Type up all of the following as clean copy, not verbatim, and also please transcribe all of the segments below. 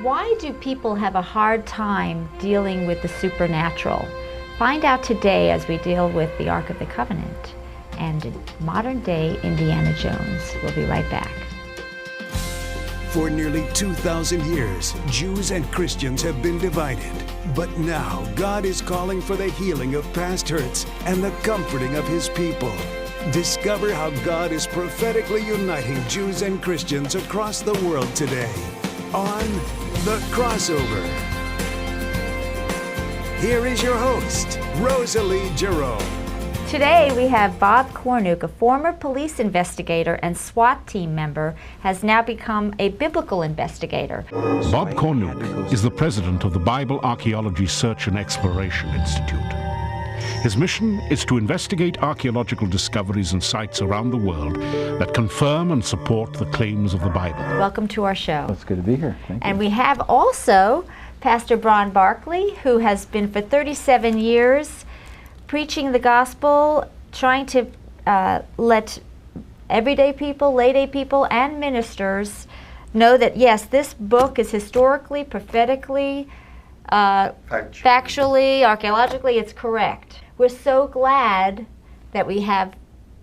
Why do people have a hard time dealing with the supernatural? Find out today as we deal with the Ark of the Covenant and modern-day Indiana Jones. We'll be right back. For nearly 2,000 years, Jews and Christians have been divided. But now, God is calling for the healing of past hurts and the comforting of His people. Discover how God is prophetically uniting Jews and Christians across the world today on The Crossover. Here is your host, Rosalie Jerome. Today we have Bob Cornuke, a former police investigator and SWAT team member, has now become a biblical investigator. Bob Cornuke is the president of the Bible Archaeology Search and Exploration Institute. His mission is to investigate archaeological discoveries and sites around the world that confirm and support the claims of the Bible. Welcome to our show. It's good to be here. Thank you. And we have also Pastor Bron Barkley, who has been for 37 years preaching the gospel, trying to let everyday people, lay-day people, and ministers know that, yes, this book is historically, prophetically, factually, archaeologically, it's correct. We're so glad that we have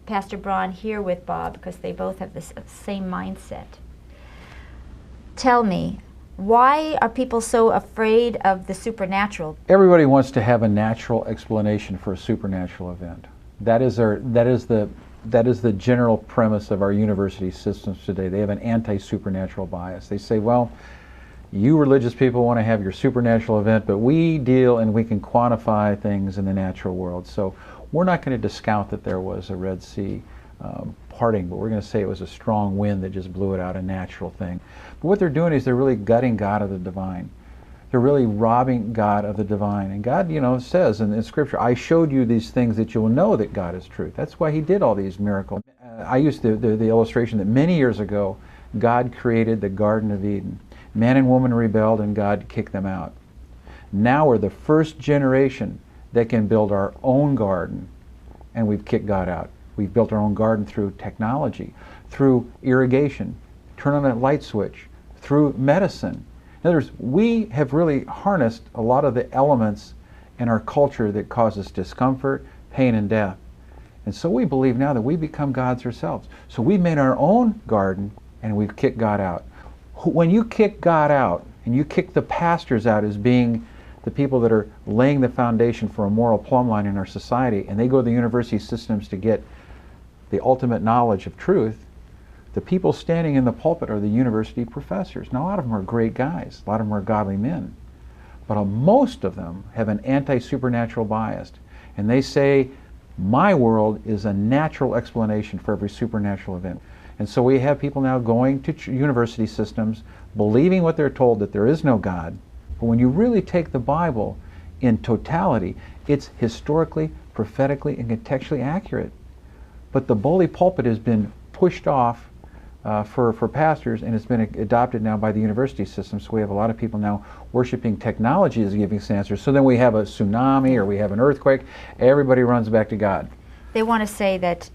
Pastor Bron here with Bob because they both have this same mindset. Tell me, why are people so afraid of the supernatural? Everybody wants to have a natural explanation for a supernatural event. That is the general premise of our university systems today. They have an anti-supernatural bias. They say, well, you religious people want to have your supernatural event, but we deal and we can quantify things in the natural world. So we're not going to discount that there was a Red Sea parting, but we're going to say it was a strong wind that just blew it out, a natural thing. But what they're doing is they're really gutting God of the divine. They're really robbing God of the divine. And God, says in Scripture, I showed you these things that you will know that God is truth. That's why He did all these miracles. I used the illustration that many years ago, God created the Garden of Eden. Man and woman rebelled and God kicked them out. Now we're the first generation that can build our own garden, and we've kicked God out. We've built our own garden through technology, through irrigation, turn on a light switch, through medicine. In other words, we have really harnessed a lot of the elements in our culture that cause us discomfort, pain, and death. And so we believe now that we become gods ourselves. So we've made our own garden and we've kicked God out. When you kick God out and you kick the pastors out as being the people that are laying the foundation for a moral plumb line in our society, and they go to the university systems to get the ultimate knowledge of truth, the people standing in the pulpit are the university professors. Now, a lot of them are great guys. A lot of them are godly men. But most of them have an anti-supernatural bias. And they say, my world is a natural explanation for every supernatural event. And so we have people now going to university systems, believing what they're told, that there is no God. But when you really take the Bible in totality, it's historically, prophetically, and contextually accurate. But the bully pulpit has been pushed off for pastors, and it's been adopted now by the university system. So we have a lot of people now worshiping technology as giving us answers. So then we have a tsunami or we have an earthquake, everybody runs back to God. They want to say that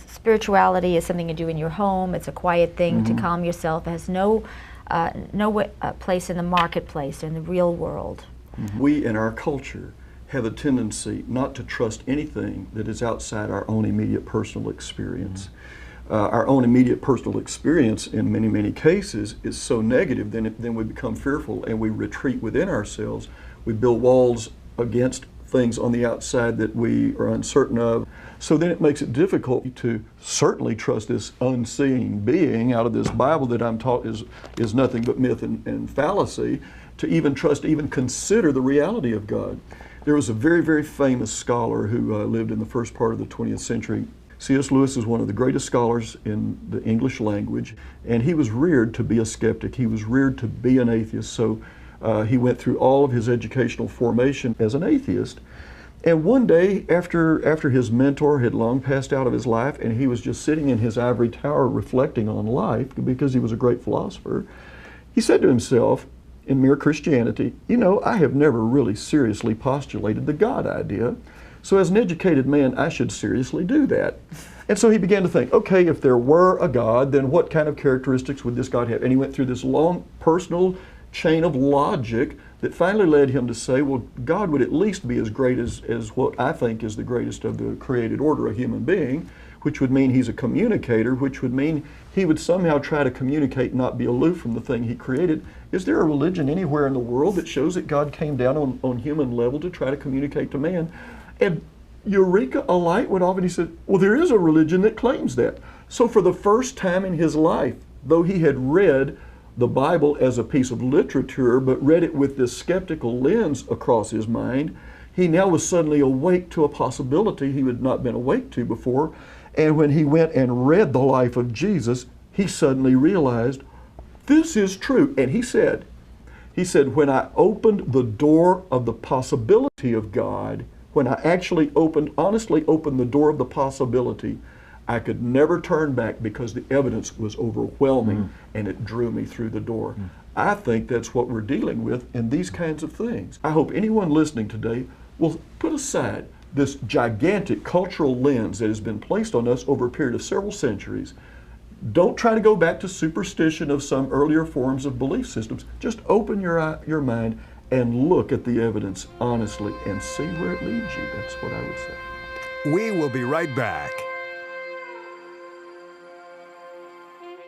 spirituality is something you do in your home. It's a quiet thing to calm yourself. It has no place in the marketplace or in the real world. We in our culture have a tendency not to trust anything that is outside our own immediate personal experience. Our own immediate personal experience in many, many cases is so negative, then we become fearful and we retreat within ourselves. We build walls against things on the outside that we are uncertain of. So then it makes it difficult to certainly trust this unseen being out of this Bible that I'm taught is nothing but myth and fallacy, to even trust, even consider the reality of God. There was a very, very famous scholar who lived in the first part of the 20th century. C.S. Lewis is one of the greatest scholars in the English language, and he was reared to be a skeptic. He was reared to be an atheist, so he went through all of his educational formation as an atheist. And one day, after his mentor had long passed out of his life, and he was just sitting in his ivory tower reflecting on life because he was a great philosopher, he said to himself, in Mere Christianity, I have never really seriously postulated the God idea. So as an educated man, I should seriously do that. And so he began to think, okay, if there were a God, then what kind of characteristics would this God have? And he went through this long personal chain of logic that finally led him to say, well, God would at least be as great as what I think is the greatest of the created order, a human being, which would mean he's a communicator, which would mean he would somehow try to communicate and not be aloof from the thing he created. Is there a religion anywhere in the world that shows that God came down on human level to try to communicate to man? And eureka, a light went off, and he said, well, there is a religion that claims that. So for the first time in his life, though he had read the Bible as a piece of literature, but read it with this skeptical lens across his mind, he now was suddenly awake to a possibility he had not been awake to before. And when he went and read the life of Jesus, he suddenly realized, this is true. And he said, when I opened the door of the possibility of God, when I actually honestly opened the door of the possibility, I could never turn back because the evidence was overwhelming and it drew me through the door. I think that's what we're dealing with in these kinds of things. I hope anyone listening today will put aside this gigantic cultural lens that has been placed on us over a period of several centuries. Don't try to go back to superstition of some earlier forms of belief systems. Just open your mind and look at the evidence honestly and see where it leads you. That's what I would say. We will be right back.